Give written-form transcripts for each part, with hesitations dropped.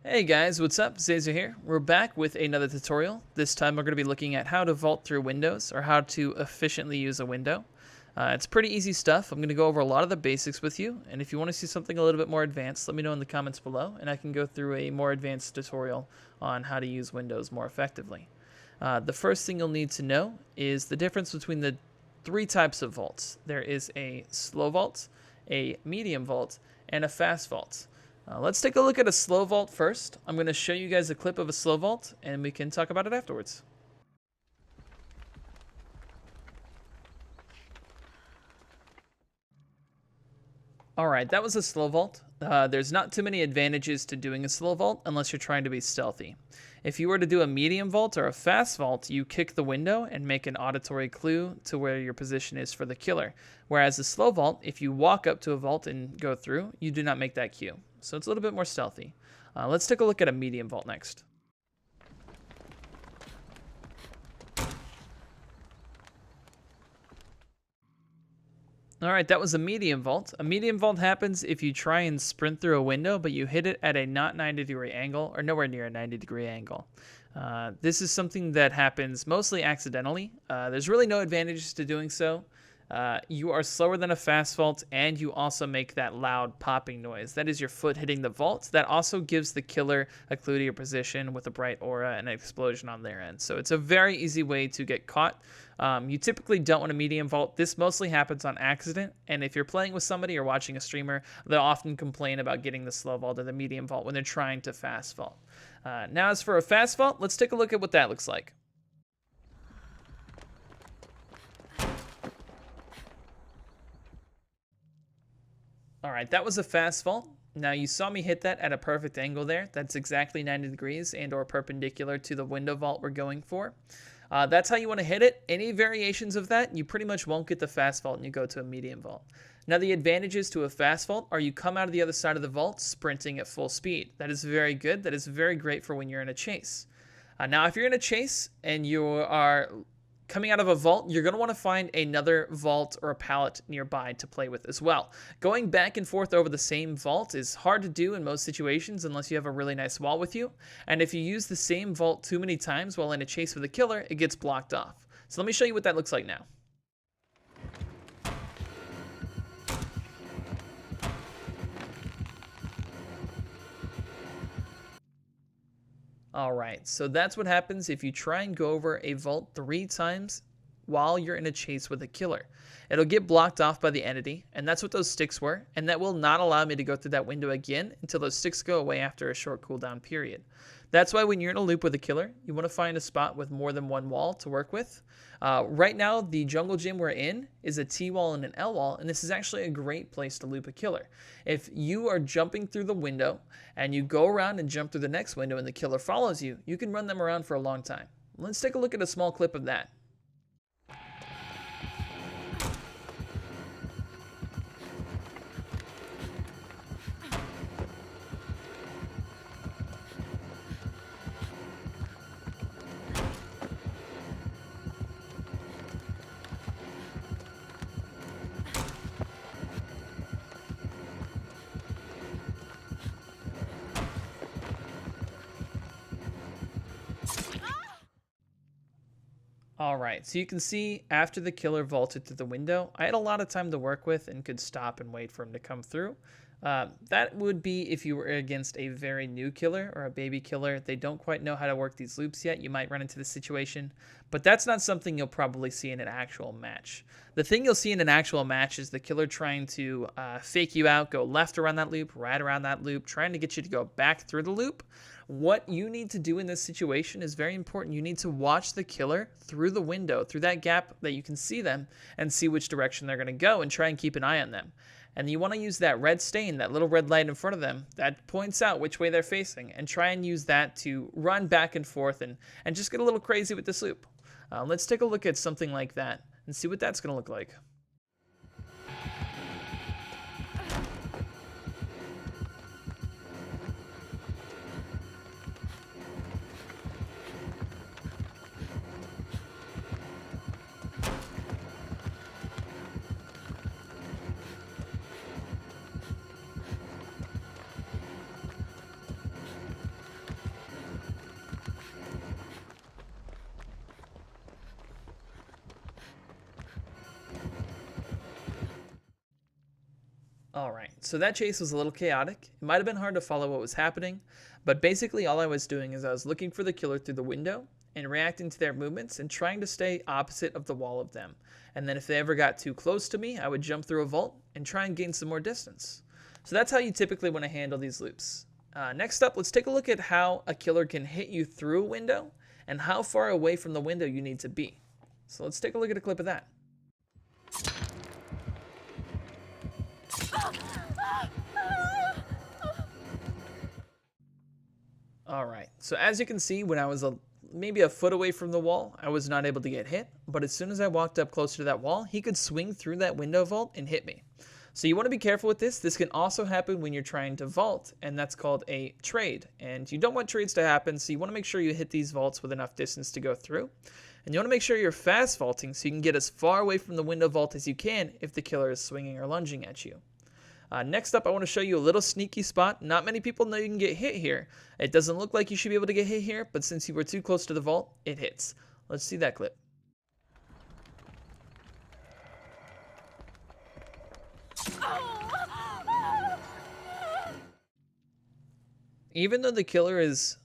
Hey guys, what's up? Zazer here. We're back with another tutorial. This time we're going to be looking at how to vault through windows, or how to efficiently use a window. It's pretty easy stuff. I'm going to go over a lot of the basics with you, and if you want to see something a little bit more advanced, let me know in the comments below, and I can go through a more advanced tutorial on how to use windows more effectively. The first thing you'll need to know is the difference between the three types of vaults. There is a slow vault, a medium vault, and a fast vault. Let's take a look at a slow vault first. I'm going to show you guys a clip of a slow vault, and we can talk about it afterwards. Alright, that was a slow vault. There's not too many advantages to doing a slow vault unless you're trying to be stealthy. If you were to do a medium vault or a fast vault, you kick the window and make an auditory clue to where your position is for the killer. Whereas a slow vault, if you walk up to a vault and go through, you do not make that cue. So it's a little bit more stealthy. Let's take a look at a medium vault next. Alright, that was a medium vault. A medium vault happens if you try and sprint through a window, but you hit it at a not 90-degree angle, or nowhere near a 90-degree angle. This is something that happens mostly accidentally. There's really no advantages to doing so. You are slower than a fast vault, and you also make that loud popping noise. That is your foot hitting the vault. That also gives the killer a clue to your position with a bright aura and an explosion on their end. So it's a very easy way to get caught. You typically don't want a medium vault. This mostly happens on accident, and if you're playing with somebody or watching a streamer, they'll often complain about getting the slow vault or the medium vault when they're trying to fast vault. Now as for a fast vault, let's take a look at what that looks like. Alright, that was a fast vault. Now you saw me hit that at a perfect angle there. That's exactly 90 degrees and or perpendicular to the window vault we're going for. That's how you want to hit it. Any variations of that, you pretty much won't get the fast vault and you go to a medium vault. Now the advantages to a fast vault are you come out of the other side of the vault sprinting at full speed. That is very good. That is very great for when you're in a chase. Now if you're in a chase and you are coming out of a vault, you're going to want to find another vault or a pallet nearby to play with as well. Going back and forth over the same vault is hard to do in most situations unless you have a really nice wall with you. And if you use the same vault too many times while in a chase with a killer, it gets blocked off. So let me show you what that looks like now. Alright, so that's what happens if you try and go over a vault 3 times while you're in a chase with a killer. It'll get blocked off by the entity, and that's what those sticks were, and that will not allow me to go through that window again until those sticks go away after a short cooldown period. That's why when you're in a loop with a killer, you want to find a spot with more than one wall to work with. Right now, the jungle gym we're in is a T wall and an L wall, and this is actually a great place to loop a killer. If you are jumping through the window and you go around and jump through the next window and the killer follows you, you can run them around for a long time. Let's take a look at a small clip of that. Alright, so you can see after the killer vaulted through the window, I had a lot of time to work with and could stop and wait for him to come through. That would be if you were against a very new killer or a baby killer. They don't quite know how to work these loops yet. You might run into this situation, but that's not something you'll probably see in an actual match. The thing you'll see in an actual match is the killer trying to fake you out, go left around that loop, right around that loop, trying to get you to go back through the loop. What you need to do in this situation is very important. You need to watch the killer through the window, through that gap that you can see them, and see which direction they're going to go and try and keep an eye on them. And you want to use that red stain, that little red light in front of them that points out which way they're facing, and try and use that to run back and forth and just get a little crazy with this loop. Let's take a look at something like that and see what that's going to look like. So that chase was a little chaotic. It might have been hard to follow what was happening, but basically all I was doing is I was looking for the killer through the window and reacting to their movements and trying to stay opposite of the wall of them. And then if they ever got too close to me, I would jump through a vault and try and gain some more distance. So that's how you typically want to handle these loops. Next up, let's take a look at how a killer can hit you through a window and how far away from the window you need to be. So let's take a look at a clip of that. Alright, so as you can see, when I was maybe a foot away from the wall, I was not able to get hit, but as soon as I walked up closer to that wall, he could swing through that window vault and hit me. So you want to be careful with this. This can also happen when you're trying to vault, and that's called a trade. And you don't want trades to happen, so you want to make sure you hit these vaults with enough distance to go through. And you want to make sure you're fast vaulting so you can get as far away from the window vault as you can if the killer is swinging or lunging at you. Next up, I want to show you a little sneaky spot. Not many people know you can get hit here. It doesn't look like you should be able to get hit here, but since you were too close to the vault, it hits. Let's see that clip. Even though the killer is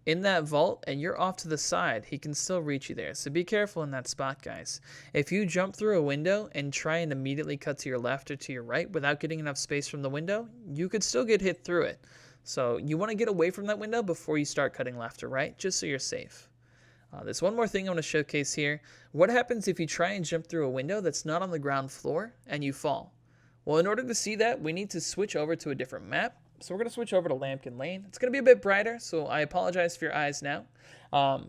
in that vault and you're off to the side, he can still reach you there. So be careful in that spot, guys. If you jump through a window and try and immediately cut to your left or to your right without getting enough space from the window, you could still get hit through it. So you want to get away from that window before you start cutting left or right, just so you're safe. There's one more thing I want to showcase here. What happens if you try and jump through a window that's not on the ground floor and you fall? Well, in order to see that, we need to switch over to a different map. So we're going to switch over to Lampkin Lane. It's going to be a bit brighter, so I apologize for your eyes now.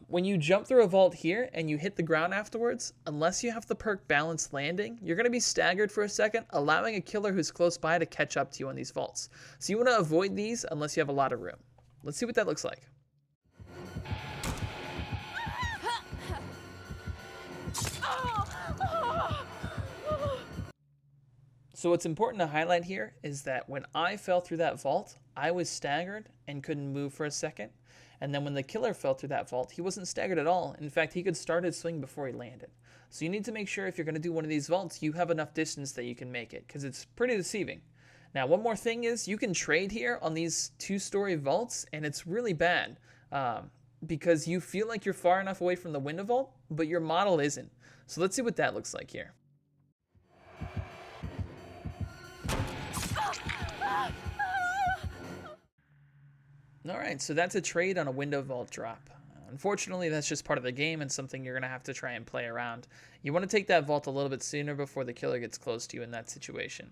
When you jump through a vault here and you hit the ground afterwards, unless you have the perk Balanced Landing, you're going to be staggered for a second, allowing a killer who's close by to catch up to you on these vaults. So you want to avoid these unless you have a lot of room. Let's see what that looks like. So what's important to highlight here is that when I fell through that vault, I was staggered and couldn't move for a second. And then when the killer fell through that vault, he wasn't staggered at all. In fact, he could start his swing before he landed. So you need to make sure if you're going to do one of these vaults, you have enough distance that you can make it, because it's pretty deceiving. Now, one more thing is you can trade here on these two-story vaults, and it's really bad because you feel like you're far enough away from the window vault, but your model isn't. So let's see what that looks like here. Alright, so that's a trade on a window vault drop. Unfortunately, that's just part of the game and something you're going to have to try and play around. You want to take that vault a little bit sooner before the killer gets close to you in that situation.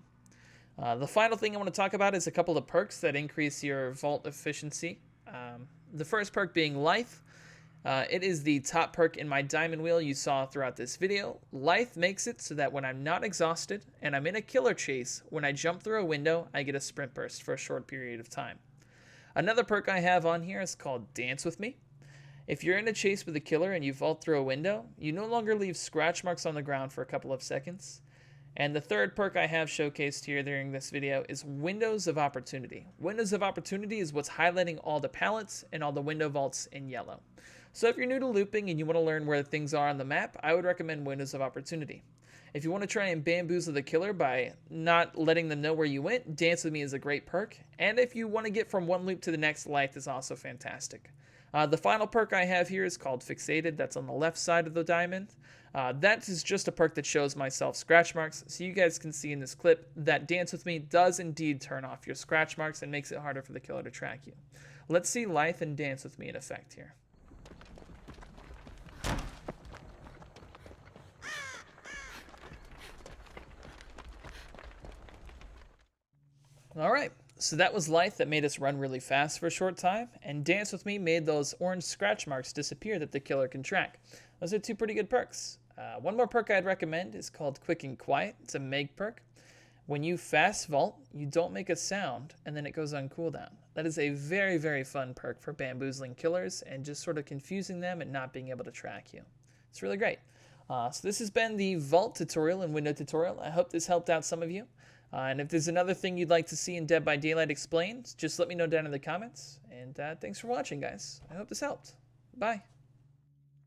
The final thing I want to talk about is a couple of perks that increase your vault efficiency. The first perk being Life. It is the top perk in my diamond wheel you saw throughout this video. Life makes it so that when I'm not exhausted and I'm in a killer chase, when I jump through a window, I get a sprint burst for a short period of time. Another perk I have on here is called Dance With Me. If you're in a chase with a killer and you vault through a window, you no longer leave scratch marks on the ground for a couple of seconds. And the third perk I have showcased here during this video is Windows of Opportunity. Windows of Opportunity is what's highlighting all the pallets and all the window vaults in yellow. So if you're new to looping and you want to learn where things are on the map, I would recommend Windows of Opportunity. If you want to try and bamboozle the killer by not letting them know where you went, Dance With Me is a great perk. And if you want to get from one loop to the next, Life is also fantastic. The final perk I have here is called Fixated. That's on the left side of the diamond. That is just a perk that shows myself scratch marks. So you guys can see in this clip that Dance With Me does indeed turn off your scratch marks and makes it harder for the killer to track you. Let's see Life and Dance With Me in effect here. Alright, so that was Life that made us run really fast for a short time, and Dance With Me made those orange scratch marks disappear that the killer can track. Those are two pretty good perks. One more perk I'd recommend is called Quick and Quiet. It's a Meg perk. When you fast vault, you don't make a sound, and then it goes on cooldown. That is a very, very fun perk for bamboozling killers and just sort of confusing them and not being able to track you. It's really great. So this has been the Vault tutorial and Window tutorial. I hope this helped out some of you. And if there's another thing you'd like to see in Dead by Daylight explained, just let me know down in the comments. And thanks for watching, guys. I hope this helped. Bye.